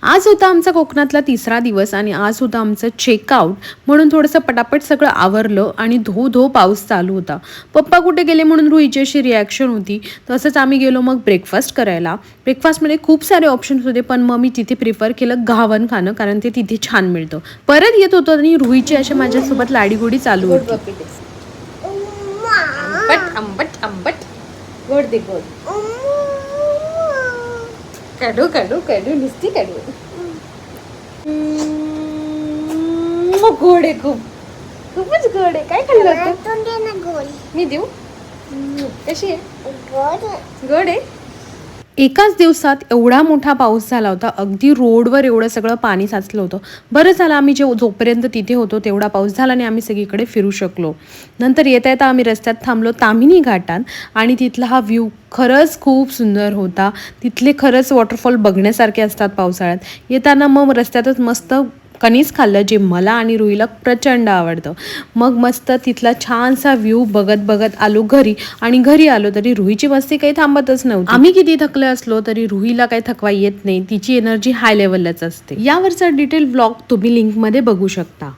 आज होता आमचा कोकणातला तिसरा दिवस आणि आज होता आमचं चेकआउट, म्हणून थोडंसं पटापट सगळं आवरलं आणि धो धो पाऊस चालू होता. पप्पा कुठे गेले म्हणून रुहीची अशी रिॲक्शन होती. तसंच आम्ही गेलो मग ब्रेकफास्ट करायला. ब्रेकफास्टमध्ये खूप सारे ऑप्शन्स होते, पण मग मी तिथे प्रिफर केलं घावन खाणं, कारण ते तिथे छान मिळतं. परत येत होतं आणि रुहीची अशा माझ्यासोबत लाडीगोडी चालू होती. आंबट आंबट आंबट गोड दे गोड. काढू काढू काढू नुसती काढू. गोड आहे खूप, खूपच गोड आहे. काय खाल्लं होतं? मी देऊ? कशी आहे? गोड आहे. एकाच दिवसात एवढा मोठा पाऊस झाला होता, अगदी रोडवर एवढं सगळं पाणी साचलं होतं. बरं झालं आम्ही जोपर्यंत तिथे होतो तेवढा पाऊस झाला आणि आम्ही सगळीकडे फिरू शकलो. नंतर येता येता आम्ही रस्त्यात थांबलो ताम्हिणी घाटात आणि तिथला हा व्ह्यू खरंच खूप सुंदर होता. तिथले खरंच वॉटरफॉल बघण्यासारखे असतात पावसाळ्यात. येताना मग रस्त्यातच मस्त कणीस खाल्लं, जे मला आणि रुईला प्रचंड आवडतं. मग मस्त तिथला छानसा व्ह्यू बघत बघत आलो घरी, आणि घरी आलो तरी रुहीची मस्ती काही थांबतच नव्हती. आम्ही किती थकले असलो तरी रुहीला काही थकवा येत नाही, तिची एनर्जी हाय लेवललाच असते. यावरचा डिटेल ब्लॉग तुम्ही लिंकमध्ये बघू शकता.